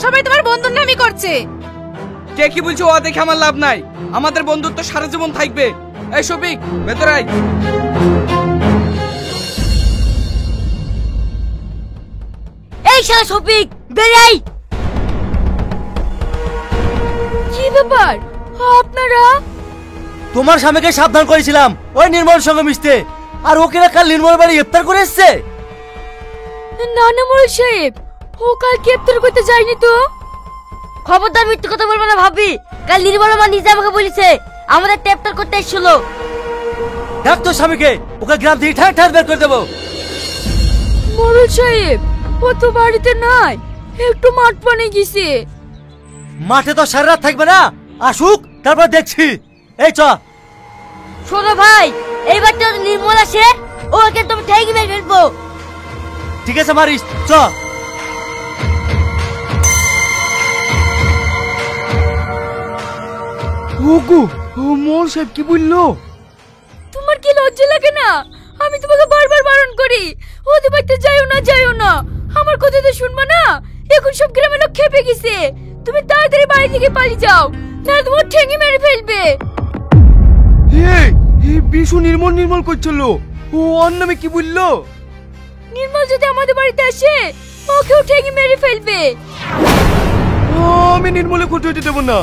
সবাই তোমার বন্ধুর নামই করছে। কে কি বলছে ও দেখে আমার লাভ নাই, আমাদের বন্ধুত্ব সারা জীবন থাকবে। এই শফিক ভেতরে আয়। এই শালা শফিক বেরাই। কি ব্যাপার আপনারা? তোমার স্বামীকে সাবধান করেছিলাম ওই নির্মল সঙ্গে মিশতে, আর ওকে না কাল নির্মল বাড়ি ইফতার করে এসছে। না না মোড়ল সাহেব, ও কাল ইফতার করতে যায়নি তো। খবরদার মিথ্যে কথা বলবো না ভাবি, কাল নির্মল মা নিজে আমাকে বলেছে আমাদের ইফতার করতে এসেছিল। ডাক তোর স্বামীকে, ওকে গ্রাম থেকে ঠাঁ ঠাঁ বের করে দেবো। মোড়ল সাহেব ও তো বাড়িতে নাই, একটু মাঠ পানে গেছে। মাঠে তো সারা রাত থাকবে না, আসুক তারপর দেখছি। এই চ। শোনো ভাই, এইবার তো নির্মল আসে ওকে তুমি ঠেকি মেরে ফেলবো। ঠিক আছে মারিস, চ। ওগো মোর সাহেব কি বললো? তোমার কি লজ্জা লাগে না? আমি তোমাকে বারবার বারণ করি ওদের বাড়িতে যাইও না যাইও না, আমার কথা তো শুনবা না। এখন সব গ্রামের লোক খেপে গেছে, তুমি তাড়াতাড়ি বাড়ি থেকে পালিয়ে যাও, না তোমার ঠেঙে মেরে ফেলবে। এই বিশু নির্মল নির্মল করছিল, ও ওর নামে কি বললো? নির্মল যদি আমাদের বাড়িতে আসে ওকেও ঠেঙে মেরে ফেলবে। আমি নির্মলে ক্ষতি হতে দেবো না।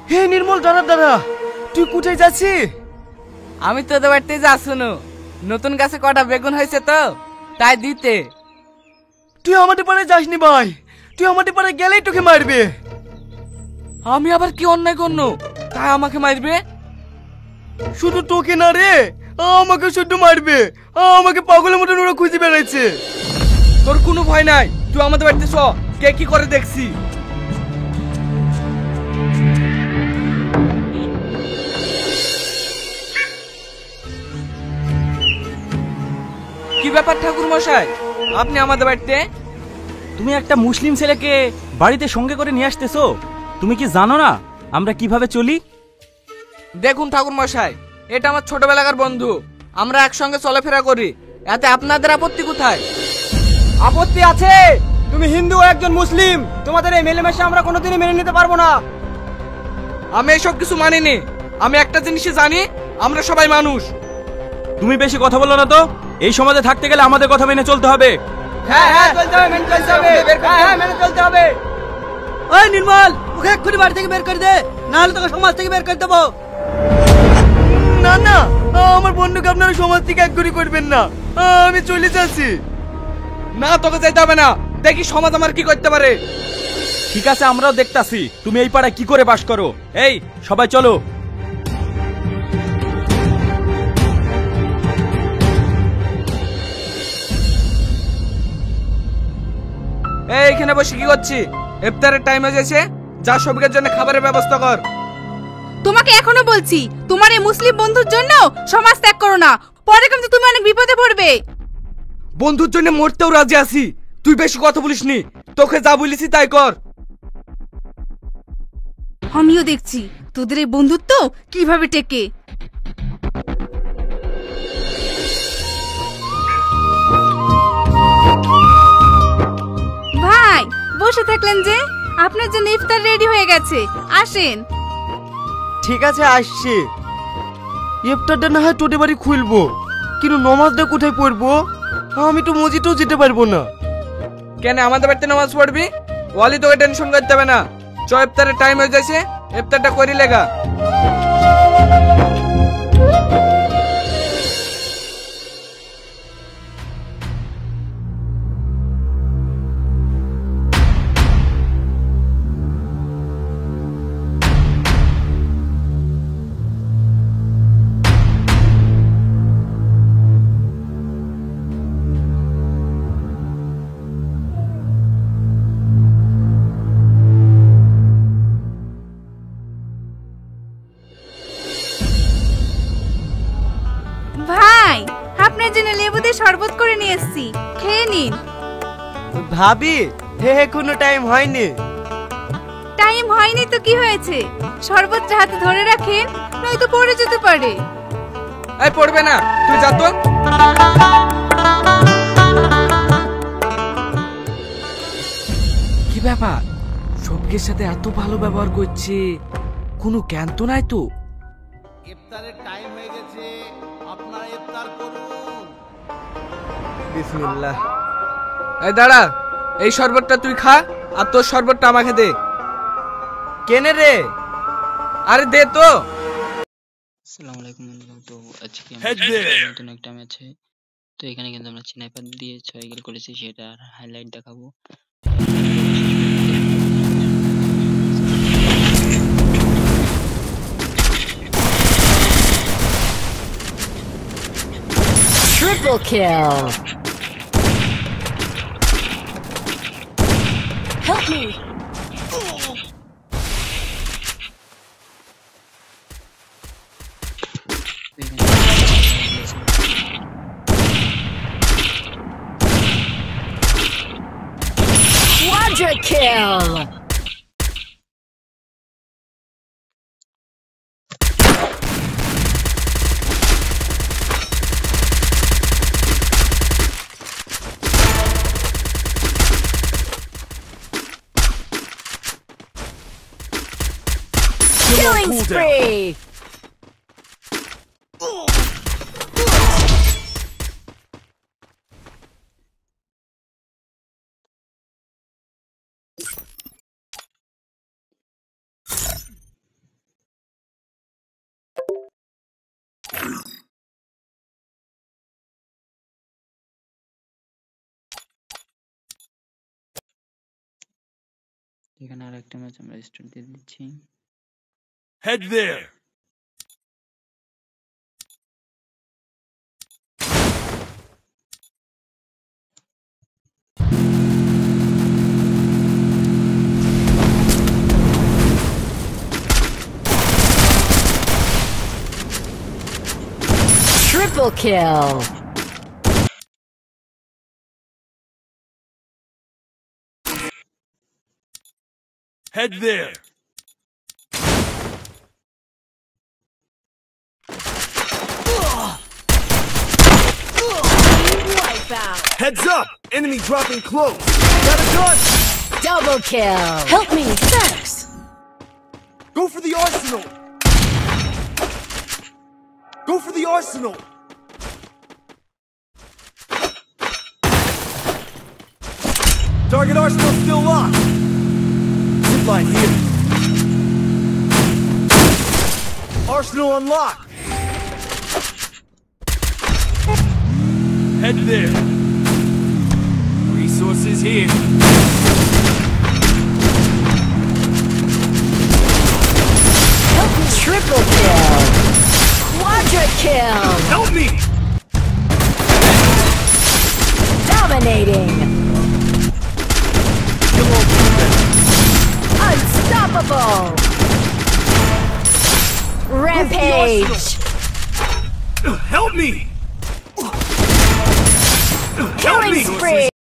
হে নির্মল দাঁড়া দাঁড়া, তুই কোথায় যাচ্ছিস? আমি তোদের বাড়িতে যাচ্ছ না, নতুন গাছে কটা বেগুন হয়েছে তো তাই দিতে। তুই আমাদের পাড়ায় যাসনি ভাই, তুই আমাদের পাড়ায় গেলেই তোকে মারবে। আমি আবার কি অন্যায় করনো তাই আমাকে মারবে? শুধু তোকে না রে, আমাকে শুধু মারবে। আমাকে পাগলের মতন ওরা খুঁজে বেড়াচ্ছে। তোর কোনো ভয় নাই, তুই আমাদের বাড়িতে চ, কে কি করে দেখছি। কি ব্যাপার ঠাকুর মশাই, আপনি আমাদের বাড়িতে? তুমি একটা মুসলিম ছেলেকে বাড়িতে সঙ্গে করে নিয়ে আসতেছো, তুমি কি জানো না আমরা কিভাবে চলি? দেখুন ঠাকুর মশাই, এটা আমার ছোটবেলাকার বন্ধু, আমরা একসঙ্গে চলাফেরা করি, এতে আপনাদের আপত্তি কোথায়? আপত্তি আছে, তুমি হিন্দু একজন মুসলিম, তোমাদের এই মেলামেশা আমরা কোনোদিনই মেনে নিতে পারবো না। আমি এসব কিছু মানিনি, আমি একটা জিনিসই জানি, আমরা সবাই মানুষ। তুমি বেশি কথা বলো না তো, এই সমাজে থাকতে গেলে আমাদের কথা মেনে চলতে হবে। হ্যাঁ হ্যাঁ চলতে হবে, মেনে চলতে হবে, হ্যাঁ মেনে চলতে হবে। ওই নির্মল, ওকে এক্ষুনি বাড়ি থেকে বের করে দে, না হলে তোকে সমাজ থেকে বের করে দেবো। না না, আমার বন্ধুকে আপনারা সমাজ থেকে একগুলি করবেন না, আমি চলে যাচ্ছি। না তোকে যেতে হবে না, দেখি সমাজ আমার কি করতে পারে। ঠিক আছে, আমরাও দেখতাছি তুমি এই পাড়ায় কি করে বাস করো। এই সবাই চলো। এই এখানে বসে কি করছি? ইফতারের টাইম হয়ে গেছে, যা সবিকের জন্য খাবারের ব্যবস্থা কর। তোমাকে এখনো বলছি তোমার এই মুসলিম বন্ধুর জন্য সমাজ ত্যাগ করো না, পরে কিন্তু তুমি অনেক বিপদে পড়বে। বন্ধুর জন্য মরতেও রাজি আছি, তুই বেশি কথা বলিসনি, তোকে যা বলেছি তাই কর। আমিও দেখছি তোদের এই বন্ধুত্ব কিভাবে টেকে। ভাই বসে থাকলেন যে, আপনার জন্য ইফতার রেডি হয়ে গেছে, আসেন। ঠিক আছে আসছি। ইফতারটা না হয় তোদের বাড়ি খুলবো, কিন্তু নমাজটা কোথায় পড়বো? আমি তো মসজিদেও যেতে পারবো না। কেন আমাদের বাড়িতে নামাজ পড়বি? ওয়ালি তোকে টেনশন করতে হবে না, চ ইফতারের টাইম হয়ে যাচ্ছে, ইফতারটা করি লেগা। ভাই আপনার জন্য লেবু দিয়ে শরবত করে নিয়ে এসেছি, খেয়ে নিন। ভাবি এখনো টাইম হয়নি। টাইম হয়নি তো কি হয়েছে, শরবতটা হাতে ধরে রাখেন, নয়তো পড়ে যেতে পারে। এই পড়বে না, তুই যা তো। কি ব্যাপার, সবকের সাথে এত ভালো ব্যবহার করছে, কোনো জ্ঞান তো নাই তো? ইফতারের টাইম হয়ে গেছে, আপনারা ইফতার করুন। বিসমিল্লাহ। এই দাঁড়া, এই শরবতটা তুই খা, আর তোর শরবতটা আমাকে দে। কেনে রে? আরে দে তো। আসসালামু আলাইকুম বন্ধুরা, তো আজকে আমাদের নতুন একটা ম্যাচে, তো এখানে কিন্তু আমরা স্নাইপার দিয়ে 6 কিল করেছি, সেটার হাইলাইট দেখাবো। Triple kill. Help me. Quadra kill. Killing spree. এখানে আরেকটা ম্যাচ আমরা স্টার্ট দিয়ে দিচ্ছি। Head there. Triple kill. Head there. Heads up! Enemy dropping close. Got a gun. Double kill. Help me. Thanks. Go for the arsenal. Go for the arsenal. Target arsenal still locked. Zipline here. Arsenal unlocked. Head there. Resources here. Triple kill. Quadra kill. Help me! Dominating. Unstoppable. Rampage. Help me! Help Killing me! spree.